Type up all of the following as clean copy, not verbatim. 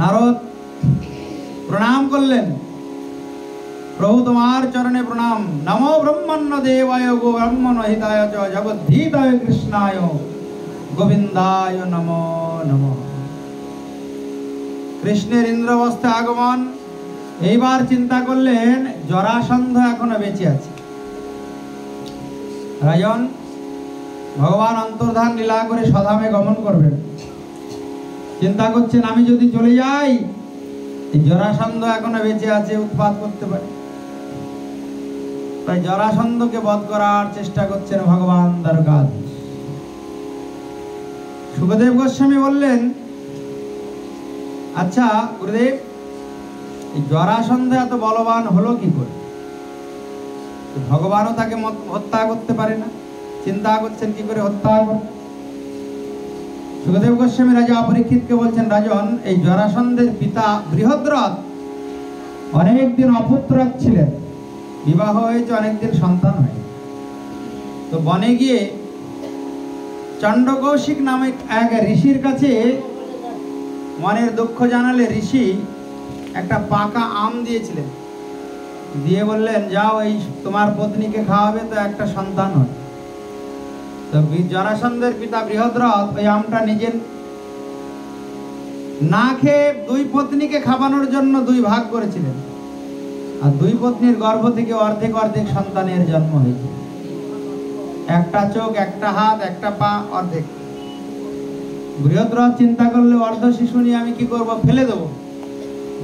নারদ প্রণাম করলেন, প্রভু তোমার চরণে প্রণাম। নমো ব্রহ্মণ্য দেবায় গো ব্রাহ্মণ হিতায় চ জগদ্ধিতায় কৃষ্ণায় গোবিন্দায় নমো নমঃ। কৃষ্ণের ইন্দ্রবস্ত্রে আগমন। এইবার চিন্তা করলেন জরাসন্ধ এখনো বেঁচে আছে। রাজন ভগবান অন্তর্ধান লীলা করে স্বধামে গমন করবেন। চিন্তা করছেন আমি যদি চলে যাই, এই জরাসন্ধ এখনো বেঁচে আছে, উৎপাত করতে পারে। তাই জরাসন্ধকে বধ করার চেষ্টা করছেন ভগবান দ্বারকাধীশ। সুখদেব গোস্বামী বললেন, আচ্ছা গুরুদেব, এই জরাসন্ধ এত বলবান হলো কি করে? ভগবানও তাকে হত্যা করতে পারে না, চিন্তা করছেন কি করে হত্যা করবে। সুখদেব গোস্বামী রাজা পরীক্ষিতকে বলছেন, রাজন, এই জরাসন্ধের পিতা বৃহদ্রথ অনেকদিন অপুত্রক ছিলেন, বিবাহ হয়েছে, অনেকদিন সন্তান হয়। তো বনে গিয়ে চণ্ডকৌশিক নামে এক ঋষির কাছে মনের দুঃখ জানালে ঋষি একটা পাকা আম দিয়েছিলেন, দিয়ে বললেন, যাও এই তোমার পত্নীকে খাওয়াবে, তো একটা সন্তান হয়। তো জরাসন্ধের পিতা বৃহদ্রথ ওই আমটা নিজের না খেয়ে দুই পত্নীকে খাওয়ানোর জন্য দুই ভাগ করেছিলেন, আর দুই পত্নীর গর্ভ থেকে অর্ধেক অর্ধেক সন্তানের জন্ম হয়েছে। একটা চোখ, একটা হাত, একটা পা, অর্ধেক। বৃহদ্রথ চিন্তা করলে, অর্ধ শিশু নিয়ে আমি কি করব, ফেলে দেবো।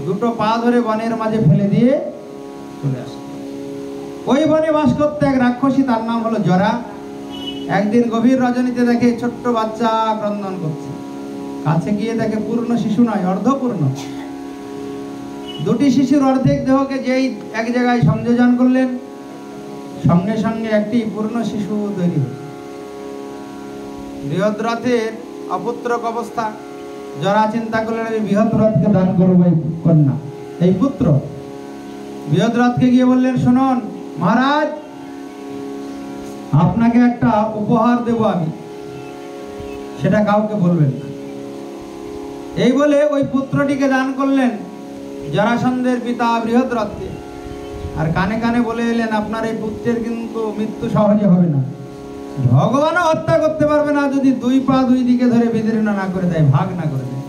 দুটো পা ধরে বনের মাঝে ফেলে দিয়ে চলে আসে। ওই বনে বাস করতে এক রাক্ষসী, তার নাম হলো জরা। একদিন গভীর রজনীতে দেখে ছোট্ট বাচ্চা ক্রন্দন করছে। কাছে গিয়ে দেখে পূর্ণ শিশু নয়, অর্ধপূর্ণ। দুটি শিশুর অর্ধেক দেহকে যেই এক জায়গায় সংযোজন করলেন, সঙ্গে সঙ্গে একটি পূর্ণ শিশু তৈরি হল। বৃহদ্রথের অপুত্রক অবস্থা। জরা চিন্তা করলেন, আমি বৃহদ্রথকে দান করবো এই কন্যা, এই পুত্র। বৃহদ্রথকে গিয়ে বললেন, শুনুন মহারাজ, আপনাকে একটা উপহার দেব আমি, সেটা কাউকে বলবেন না। এই বলে ওই পুত্রটিকে দান করলেন জরাসন্ধের পিতা বৃহদ্রথকে। আর কানে কানে বলে এলেন, আপনার এই পুত্রের কিন্তু মৃত্যু সহজে হবে না, ভগবানও হত্যা করতে পারবে না যদি দুই পা দুই দিকে ধরে বিদীর্ণ না করে দেয়, ভাগ না করে দেয়।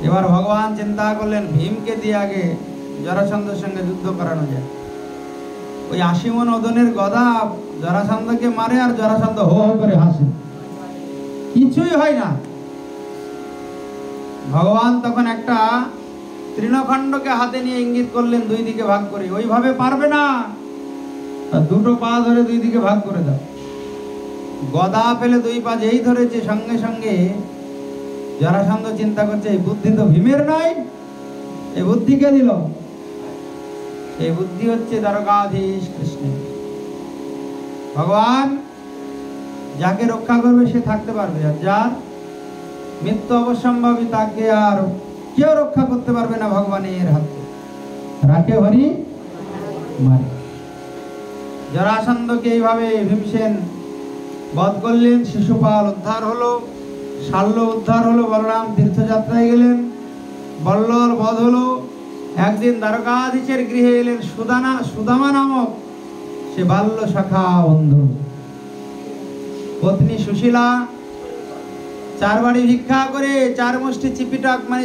এবার ভগবান চিন্তা করলেন, ভীমকে দিয়ে আগে জরাসন্ধের সঙ্গে যুদ্ধ করানো যায়। ওই 80 মণ ওজনের গদা জরাসন্ধকে মারে, আর জরাসন্ধ হো হো করে হাসে, কিছুই হয় না। ভগবান তখন একটা তৃণখণ্ডকে হাতে নিয়ে ইঙ্গিত করলেন, দুই দিকে ভাগ করে। ওইভাবে পারবে না, দুটো পা ধরে দুই দিকে ভাগ করে দাও। গদা ফেলে দুই পা যেই ধরেছে, সঙ্গে সঙ্গে জরাসন্ধ চিন্তা করছে, এই বুদ্ধি তো ভীমের নয়, এই বুদ্ধি কে দিল? এই বুদ্ধি হচ্ছে দ্বারকাধীশ কৃষ্ণ। ভগবান যাকে রক্ষা করবে সে থাকতে পারবে, আর যার মৃত্যু অবশ্যম্ভাবী তাকে আর কেউ রক্ষা করতে পারবে না ভগবানের হাতে। রাখে হরি মারে। জরাসন্ধকে এইভাবে ভীমসেন বধ করলেন। শিশুপাল উদ্ধার হলো, শাল্য উদ্ধার হলো, বলরাম তীর্থযাত্রায় গেলেন, বল্লল বধ হলো। একদিন দ্বারকাধীশের গৃহে এলেন সুদামা নামক সে বাল্য সখা বন্ধু। পত্নী সুশীলা 4 বাড়ি ভিক্ষা করে 4 মুষ্টি চিপিটাক মানে